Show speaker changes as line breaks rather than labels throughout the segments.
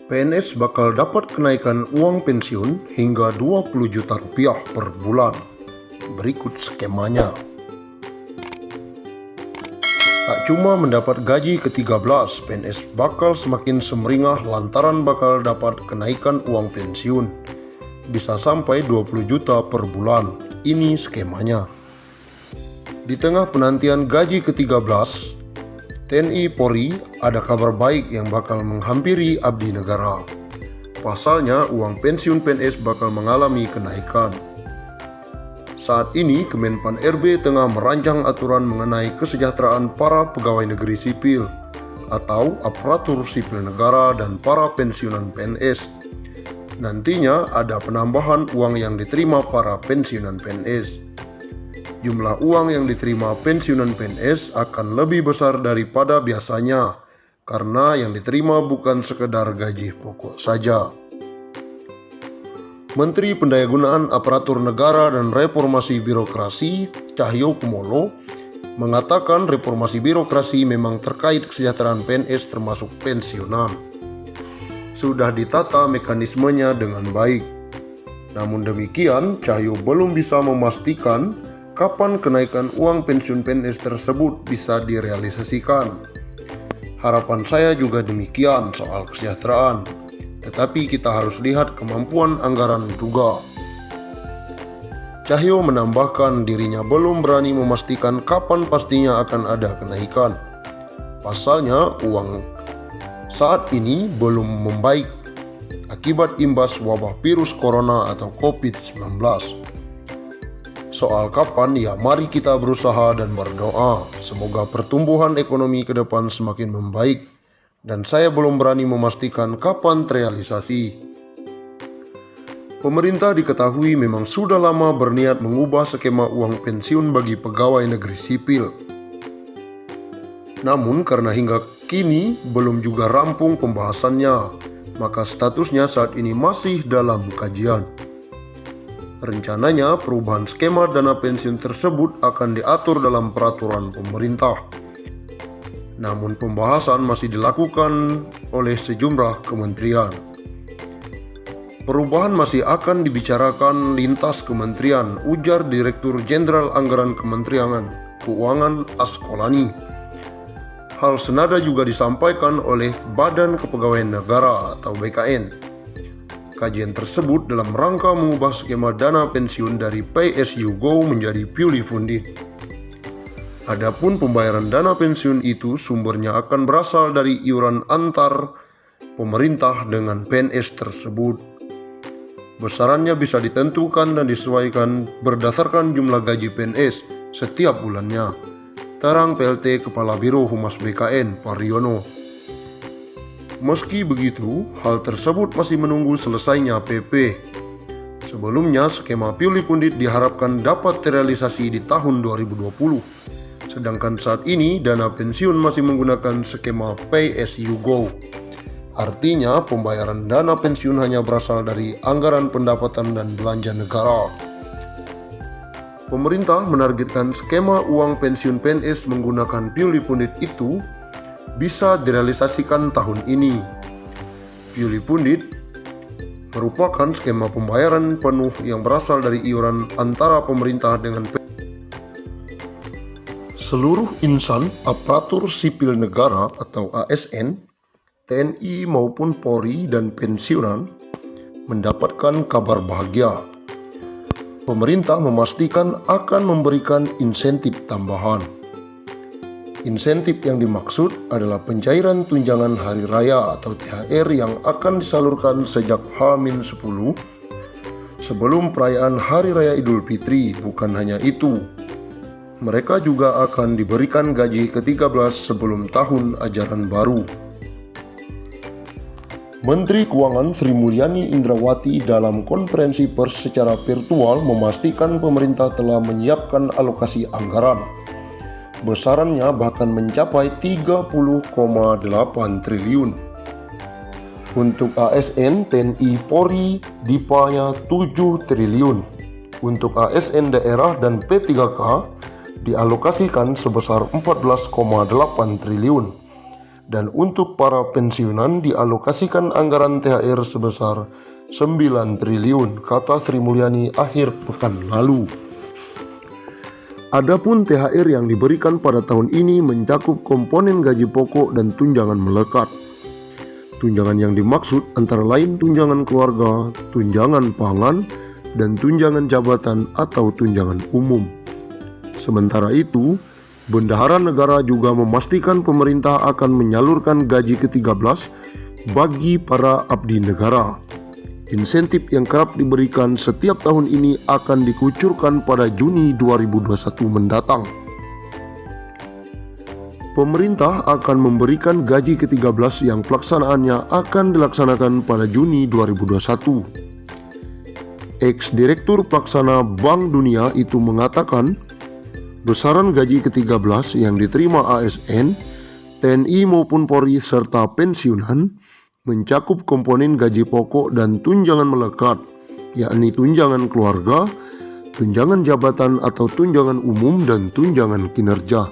PNS bakal dapat kenaikan uang pensiun hingga 20 juta rupiah per bulan. Berikut skemanya. Tak cuma mendapat gaji ke-13, PNS bakal semakin semeringah lantaran bakal dapat kenaikan uang pensiun. Bisa sampai 20 juta per bulan. Ini skemanya. Di tengah penantian gaji ke-13, TNI Polri ada kabar baik yang bakal menghampiri abdi negara. Pasalnya, uang pensiun PNS bakal mengalami kenaikan. Saat ini, Kemenpan RB tengah merancang aturan mengenai kesejahteraan para pegawai negeri sipil atau aparatur sipil negara dan para pensiunan PNS. Nantinya ada penambahan uang yang diterima para pensiunan PNS. Jumlah uang yang diterima pensiunan PNS akan lebih besar daripada biasanya karena yang diterima bukan sekedar gaji pokok saja. Menteri Pendayagunaan Aparatur Negara dan Reformasi Birokrasi Cahyokumolo mengatakan reformasi birokrasi memang terkait kesejahteraan PNS termasuk pensiunan. Sudah ditata mekanismenya dengan baik. Namun demikian, Cahyo belum bisa memastikan kapan kenaikan uang pensiun PNS tersebut bisa direalisasikan. Harapan saya juga demikian soal kesejahteraan, tetapi kita harus lihat kemampuan anggaran juga. Cahyo menambahkan dirinya belum berani memastikan kapan pastinya akan ada kenaikan. Pasalnya uang saat ini belum membaik akibat imbas wabah virus corona atau COVID-19. Soal kapan, ya mari kita berusaha dan berdoa. Semoga pertumbuhan ekonomi ke depan semakin membaik. Dan saya belum berani memastikan kapan terrealisasi. Pemerintah diketahui memang sudah lama berniat mengubah skema uang pensiun bagi pegawai negeri sipil. Namun karena hingga kini belum juga rampung pembahasannya, maka statusnya saat ini masih dalam kajian. Rencananya perubahan skema dana pensiun tersebut akan diatur dalam peraturan pemerintah. Namun pembahasan masih dilakukan oleh sejumlah kementerian. Perubahan masih akan dibicarakan lintas kementerian, ujar Direktur Jenderal Anggaran Kementerian Keuangan Askolani. Hal senada juga disampaikan oleh Badan Kepegawaian Negara atau BKN. Kajian tersebut dalam rangka mengubah skema dana pensiun dari Pay As You Go menjadi Purely Funded. Adapun pembayaran dana pensiun itu sumbernya akan berasal dari iuran antar pemerintah dengan PNS tersebut. Besarannya bisa ditentukan dan disesuaikan berdasarkan jumlah gaji PNS setiap bulannya. Terang PLT Kepala Biro Humas BKN Pariono. Meski begitu, hal tersebut masih menunggu selesainya PP. Sebelumnya, skema Purely Funded diharapkan dapat terrealisasi di tahun 2020. Sedangkan saat ini, dana pensiun masih menggunakan skema Pay As You Go. Artinya, pembayaran dana pensiun hanya berasal dari anggaran pendapatan dan belanja negara. Pemerintah menargetkan skema uang pensiun PNS menggunakan Purely Funded itu bisa direalisasikan tahun ini. Purely Funded merupakan skema pembayaran penuh yang berasal dari iuran antara pemerintah dengan seluruh insan aparatur sipil negara atau ASN, TNI maupun Polri dan pensiunan mendapatkan kabar bahagia. Pemerintah memastikan akan memberikan insentif tambahan. Insentif yang dimaksud adalah pencairan tunjangan hari raya atau THR yang akan disalurkan sejak H-10 sebelum perayaan Hari Raya Idul Fitri. Bukan hanya itu, mereka juga akan diberikan gaji ke-13 sebelum tahun ajaran baru. Menteri Keuangan Sri Mulyani Indrawati dalam konferensi pers secara virtual memastikan pemerintah telah menyiapkan alokasi anggaran. Besarannya bahkan mencapai 30,8 triliun. Untuk ASN, TNI, Polri, DIPA-nya 7 triliun. Untuk ASN daerah dan P3K dialokasikan sebesar 14,8 triliun. Dan untuk para pensiunan dialokasikan anggaran THR sebesar 9 triliun, kata Sri Mulyani akhir pekan lalu. Adapun THR yang diberikan pada tahun ini mencakup komponen gaji pokok dan tunjangan melekat. Tunjangan yang dimaksud antara lain tunjangan keluarga, tunjangan pangan, dan tunjangan jabatan atau tunjangan umum. Sementara itu, Bendahara Negara juga memastikan pemerintah akan menyalurkan gaji ke-13 bagi para abdi negara. Insentif yang kerap diberikan setiap tahun ini akan dikucurkan pada Juni 2021 mendatang. Pemerintah akan memberikan gaji ke-13 yang pelaksanaannya akan dilaksanakan pada Juni 2021. Ex-Direktur Pelaksana Bank Dunia itu mengatakan, besaran gaji ke-13 yang diterima ASN, TNI maupun Polri serta pensiunan mencakup komponen gaji pokok dan tunjangan melekat, yakni tunjangan keluarga, tunjangan jabatan atau tunjangan umum, dan tunjangan kinerja.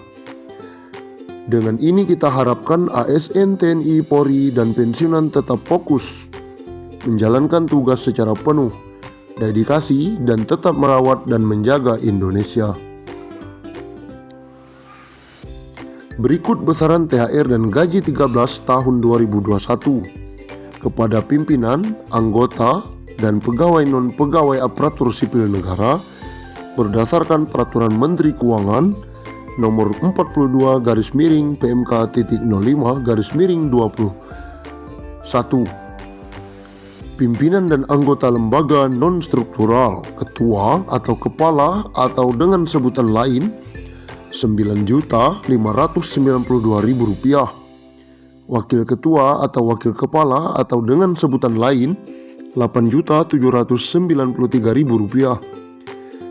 Dengan ini kita harapkan ASN, TNI, Polri, dan pensiunan tetap fokus menjalankan tugas secara penuh, dedikasi, dan tetap merawat dan menjaga Indonesia. Berikut besaran THR dan gaji 13 tahun 2021 kepada pimpinan, anggota, dan pegawai non-pegawai aparatur sipil negara berdasarkan Peraturan Menteri Keuangan Nomor 42/PMK.05/21. Pimpinan dan anggota lembaga non-struktural, ketua atau kepala atau dengan sebutan lain Rp9.592.000, wakil ketua atau wakil kepala atau dengan sebutan lain Rp8.793.000,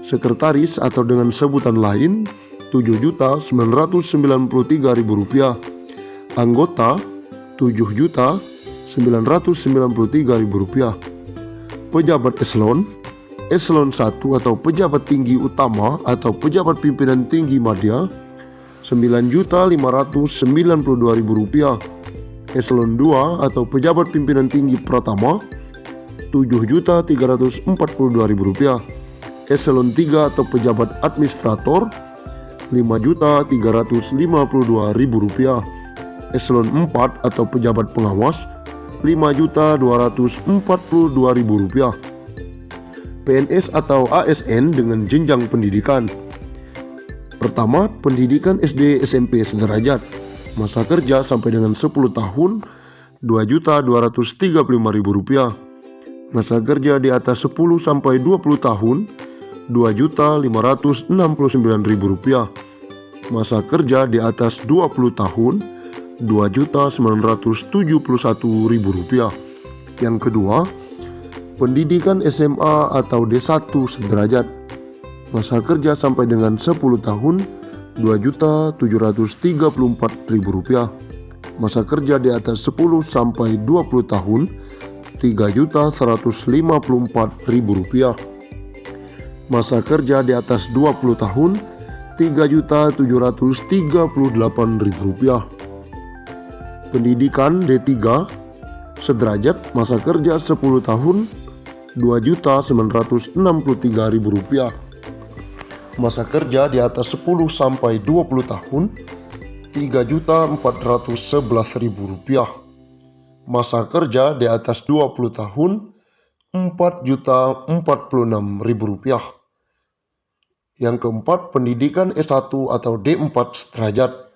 sekretaris atau dengan sebutan lain Rp7.993.000, anggota Rp7.993.000, pejabat Eselon 1 atau pejabat tinggi utama atau pejabat pimpinan tinggi madya Rp9.592.000, Eselon 2 atau pejabat pimpinan tinggi pratama Rp7.342.000, Eselon 3 atau pejabat administrator Rp5.352.000, Eselon 4 atau pejabat pengawas Rp5.242.000. PNS atau ASN dengan jenjang pendidikan. Pertama, pendidikan SD SMP sederajat, masa kerja sampai dengan 10 tahun Rp2.235.000, masa kerja di atas 10 sampai 20 tahun Rp2.569.000, masa kerja di atas 20 tahun Rp2.971.000. Yang kedua, pendidikan SMA atau D1 sederajat, masa kerja sampai dengan 10 tahun Rp2.734.000, masa kerja di atas 10 sampai 20 tahun Rp3.154.000, masa kerja di atas 20 tahun Rp3.738.000. Pendidikan D3 sederajat, masa kerja 10 tahun Rp2.963.000, masa kerja di atas 10 sampai 20 tahun Rp3.411.000, masa kerja di atas 20 tahun Rp4.046.000. Yang keempat, pendidikan S1 atau D4 sederajat,